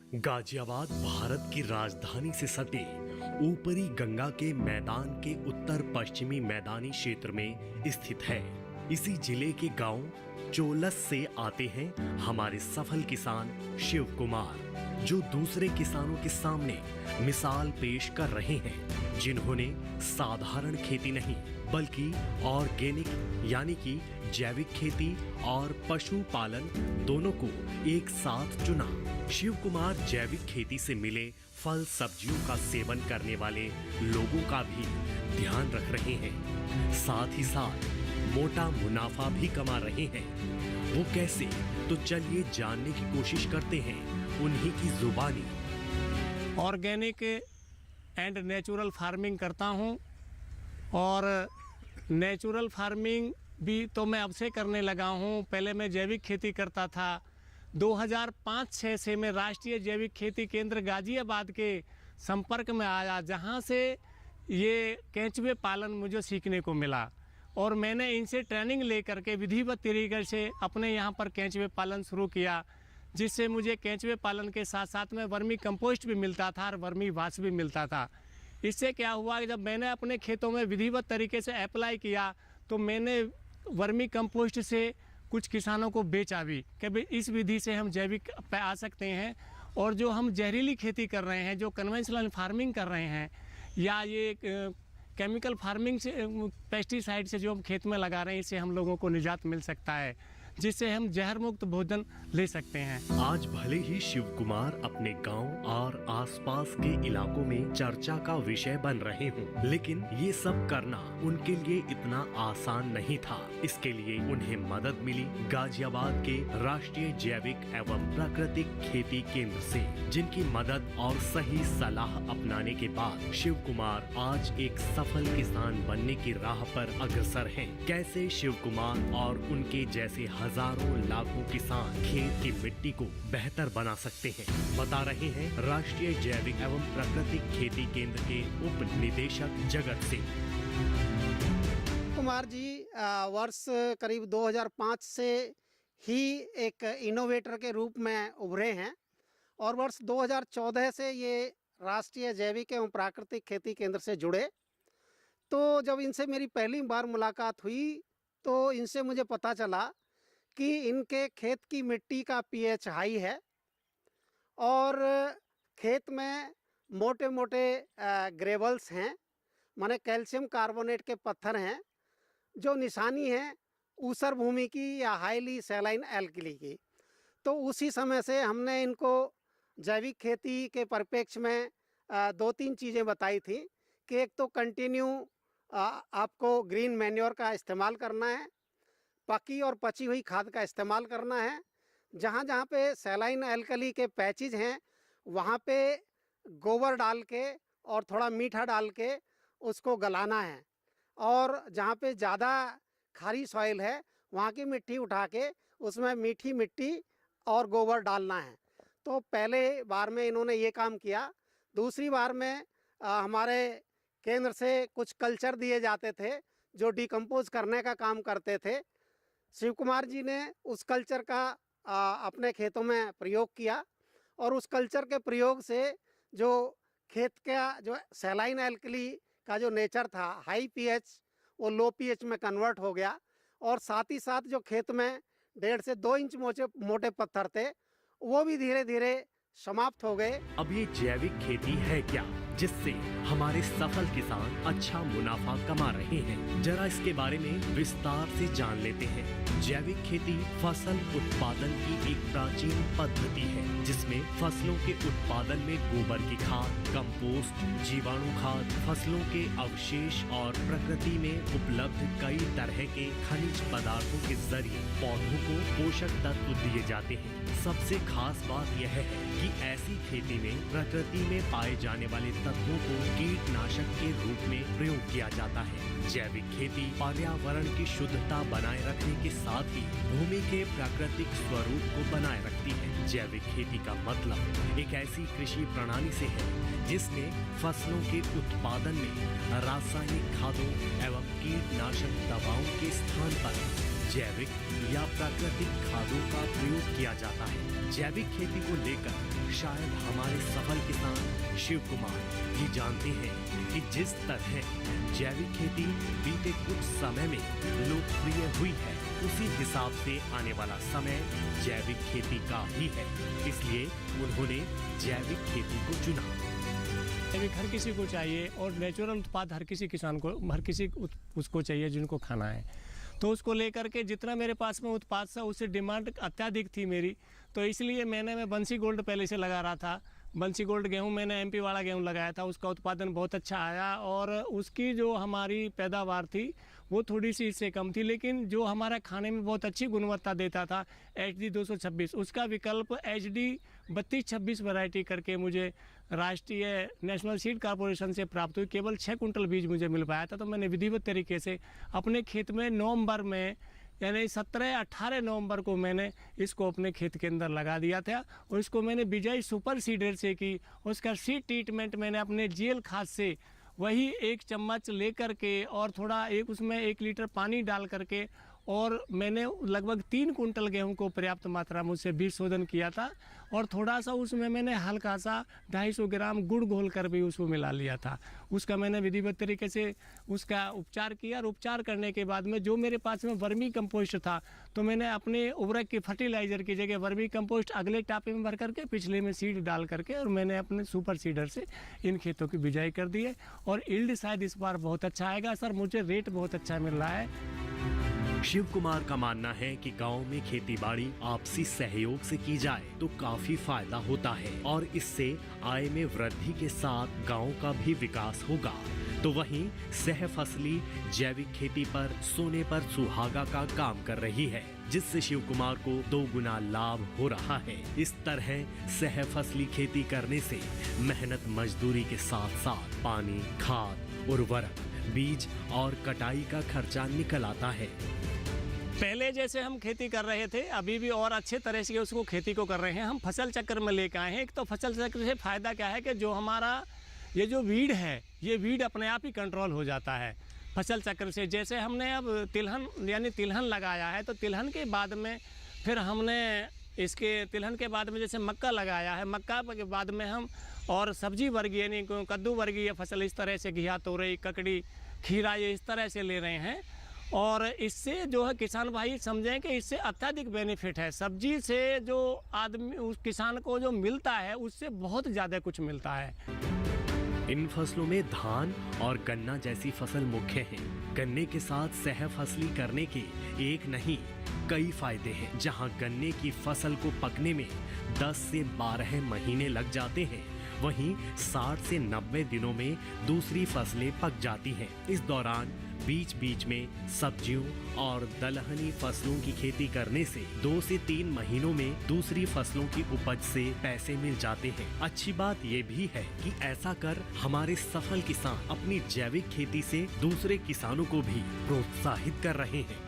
गाजियाबाद भारत की राजधानी से सटे ऊपरी गंगा के मैदान के उत्तर पश्चिमी मैदानी क्षेत्र में स्थित है। इसी जिले के गांव चोलस से आते हैं हमारे सफल किसान शिव कुमार, जो दूसरे किसानों के सामने मिसाल पेश कर रहे हैं, जिन्होंने साधारण खेती नहीं बल्कि ऑर्गेनिक यानी कि जैविक खेती और पशुपालन दोनों को एक साथ चुना। शिव कुमार जैविक खेती से मिले फल सब्जियों का सेवन करने वाले लोगों का भी ध्यान रख रहे हैं, साथ ही साथ मोटा मुनाफा भी कमा रहे हैं। वो कैसे, तो चलिए जानने की कोशिश करते हैं उन्हीं की जुबानी। ऑर्गेनिक एंड नेचुरल फार्मिंग करता हूँ, और नेचुरल फार्मिंग भी तो मैं अब से करने लगा हूँ। पहले मैं जैविक खेती करता था। 2005-06 से मैं राष्ट्रीय जैविक खेती केंद्र गाजियाबाद के संपर्क में आया, जहाँ से ये केंचुए पालन मुझे सीखने को मिला, और मैंने इनसे ट्रेनिंग लेकर के विधिवत तरीके से अपने यहाँ पर केंचुए पालन शुरू किया, जिससे मुझे केंचुए पालन के साथ साथ में वर्मी कंपोस्ट भी मिलता था और वर्मी वाश भी मिलता था। इससे क्या हुआ कि जब मैंने अपने खेतों में विधिवत तरीके से अप्लाई किया तो मैंने वर्मी कंपोस्ट से कुछ किसानों को बेचा भी कि भाई इस विधि से हम जैविक पे आ सकते हैं, और जो हम जहरीली खेती कर रहे हैं, जो कन्वेंशनल फार्मिंग कर रहे हैं, या ये केमिकल फार्मिंग से पेस्टिसाइड से जो हम खेत में लगा रहे हैं, इससे हम लोगों को निजात मिल सकता है, जिससे हम जहर मुक्त भोजन ले सकते हैं। आज भले ही शिव कुमार अपने गांव और आसपास के इलाकों में चर्चा का विषय बन रहे हों, लेकिन ये सब करना उनके लिए इतना आसान नहीं था। इसके लिए उन्हें मदद मिली गाजियाबाद के राष्ट्रीय जैविक एवं प्राकृतिक खेती केंद्र से, जिनकी मदद और सही सलाह अपनाने के बाद शिव कुमार आज एक सफल किसान बनने की राह पर अग्रसर हैं। कैसे शिव कुमार और उनके जैसे हजारों लाखों किसान खेत की मिट्टी को बेहतर बना सकते हैं, बता रहे हैं राष्ट्रीय जैविक एवं प्राकृतिक खेती केंद्र के उप निदेशक जगत सिंह कुमार जी। वर्ष करीब 2005 से ही एक इनोवेटर के रूप में उभरे हैं, और वर्ष 2014 से ये राष्ट्रीय जैविक एवं प्राकृतिक खेती केंद्र से जुड़े। तो जब इनसे मेरी पहली बार मुलाकात हुई तो इनसे मुझे पता चला कि इनके खेत की मिट्टी का पीएच हाई है, और खेत में मोटे मोटे ग्रेवल्स हैं, माने कैल्शियम कार्बोनेट के पत्थर हैं, जो निशानी है ऊसर भूमि की या हाईली सैलाइन एल्कली की। तो उसी समय से हमने इनको जैविक खेती के परिप्रेक्ष्य में 2-3 चीज़ें बताई थी कि एक तो कंटिन्यू आपको ग्रीन मैन्योर का इस्तेमाल करना है, पकी और पची हुई खाद का इस्तेमाल करना है, जहाँ जहाँ पे सैलाइन एल्कली के पैचेज हैं वहाँ पे गोबर डाल के और थोड़ा मीठा डाल के उसको गलाना है, और जहाँ पे ज़्यादा खारी सॉइल है वहाँ की मिट्टी उठा के उसमें मीठी मिट्टी और गोबर डालना है। तो पहले बार में इन्होंने ये काम किया। दूसरी बार में हमारे केंद्र से कुछ कल्चर दिए जाते थे जो डिकम्पोज करने का काम करते थे। शिव कुमार जी ने उस कल्चर का अपने खेतों में प्रयोग किया, और उस कल्चर के प्रयोग से जो खेत का जो सैलाइन एल्कली का जो नेचर था, हाई पीएच, वो लो पीएच में कन्वर्ट हो गया, और साथ ही साथ जो खेत में 1.5 से 2 इंच मोटे पत्थर थे वो भी धीरे धीरे समाप्त हो गए। अब ये जैविक खेती है क्या, जिससे हमारे सफल किसान अच्छा मुनाफा कमा रहे हैं? जरा इसके बारे में विस्तार से जान लेते हैं। जैविक खेती फसल उत्पादन की एक प्राचीन पद्धति है, जिसमें फसलों के उत्पादन में गोबर की खाद, कंपोस्ट, जीवाणु खाद, फसलों के अवशेष और प्रकृति में उपलब्ध कई तरह के खनिज पदार्थों के जरिए पौधों को पोषक तत्व दिए जाते हैं। सबसे खास बात यह है कि ऐसी खेती में प्रकृति में पाए जाने वाले तत्वों को कीटनाशक के रूप में प्रयोग किया जाता है। जैविक खेती पर्यावरण की शुद्धता बनाए रखने के साथ ही भूमि के प्राकृतिक स्वरूप को बनाए रखती है। जैविक खेती का मतलब एक ऐसी कृषि प्रणाली से है जिसमें फसलों के उत्पादन में रासायनिक खादों एवं कीटनाशक दवाओं के स्थान पर जैविक या प्राकृतिक खादों का प्रयोग किया जाता है। जैविक खेती को लेकर शायद हमारे सफल किसान शिव कुमार ये जानते हैं कि जिस तरह जैविक खेती बीते कुछ समय में लोकप्रिय हुई है, उसी हिसाब से आने वाला समय जैविक खेती का भी है। इसलिए उन्होंने जैविक खेती को चुना। जैविक हर किसी को चाहिए और नेचुरल उत्पाद हर किसी किसान को, हर किसी उसको चाहिए जिनको खाना है। तो उसको लेकर के जितना मेरे पास में उत्पाद था उससे डिमांड अत्याधिक थी मेरी, तो इसलिए मैं बंसी गोल्ड पहले से लगा रहा था। बंसी गोल्ड गेहूं मैंने एमपी वाला गेहूं लगाया था, उसका उत्पादन बहुत अच्छा आया और उसकी जो हमारी पैदावार थी वो थोड़ी सी इससे कम थी, लेकिन जो हमारा खाने में बहुत अच्छी गुणवत्ता देता था HD 226, उसका विकल्प HD 3226 वैरायटी करके मुझे राष्ट्रीय नेशनल सीड कॉर्पोरेशन से प्राप्त हुई। केवल 6 कुंटल बीज मुझे मिल पाया था। तो मैंने विधिवत तरीके से अपने खेत में नवंबर में यानी 17-18 नवंबर को मैंने इसको अपने खेत के अंदर लगा दिया था और इसको मैंने बिजाई सुपर सीडर से की। उसका सीड ट्रीटमेंट मैंने अपने जीएल खाद से वही 1 चम्मच लेकर के और थोड़ा उसमें 1 लीटर पानी डाल करके और मैंने लगभग 3 कुंटल गेहूं को पर्याप्त मात्रा में उससे बीज शोधन किया था और थोड़ा सा उसमें मैंने हल्का सा 250 ग्राम गुड़ घोल कर भी उसको मिला लिया था। उसका मैंने विधिवत तरीके से उसका उपचार किया और उपचार करने के बाद में जो मेरे पास में वर्मी कंपोस्ट था, तो मैंने अपने उर्वरक के फर्टिलाइज़र की जगह वर्मी कंपोस्ट अगले टापे में भर करके पिछले में सीड डाल करके और मैंने अपने सुपर सीडर से इन खेतों की बिजाई कर दी है और यील्ड शायद इस बार बहुत अच्छा आएगा सर। मुझे रेट बहुत अच्छा मिल रहा है। शिव कुमार का मानना है कि गांव में खेतीबाड़ी आपसी सहयोग से की जाए तो काफी फायदा होता है और इससे आय में वृद्धि के साथ गांव का भी विकास होगा। तो वहीं सह फसली जैविक खेती पर सोने पर सुहागा का काम कर रही है, जिससे शिव कुमार को 2 गुना लाभ हो रहा है। इस तरह सह फसली खेती करने से मेहनत मजदूरी के साथ साथ पानी, खाद, उर्वरक, बीज और कटाई का खर्चा निकल आता है। पहले जैसे हम खेती कर रहे थे, अभी भी और अच्छे तरह से उसको खेती को कर रहे हैं। हम फसल चक्र में लेकर आए हैं। एक तो फसल चक्र से फ़ायदा क्या है कि जो हमारा ये जो वीड है, ये वीड अपने आप ही कंट्रोल हो जाता है फसल चक्र से। जैसे हमने अब तिलहन यानी तिलहन लगाया है, तो तिलहन के बाद में फिर हमने इसके तिलहन के बाद में जैसे मक्का लगाया है, मक्का के बाद में हम और सब्जी वर्गीय यानी कद्दू वर्गीय फसल इस तरह से घिया, तोरई, ककड़ी, खीरा ये इस तरह से ले रहे हैं। और इससे जो है किसान भाई समझें कि इससे अत्यधिक बेनिफिट है। सब्जी से जो आदमी उस किसान को जो मिलता है उससे बहुत ज़्यादा कुछ मिलता है। इन फसलों में धान और गन्ना जैसी फसल मुख्य हैं। गन्ने के साथ सह फसली करने के एक नहीं कई फायदे हैं। जहां गन्ने की फसल को पकने में 10 से 12 महीने लग जाते हैं, वहीं 60 से 90 दिनों में दूसरी फसलें पक जाती हैं। इस दौरान बीच बीच में सब्जियों और दलहनी फसलों की खेती करने से 2 से 3 महीनों में दूसरी फसलों की उपज से पैसे मिल जाते हैं। अच्छी बात ये भी है कि ऐसा कर हमारे सफल किसान अपनी जैविक खेती से दूसरे किसानों को भी प्रोत्साहित कर रहे हैं।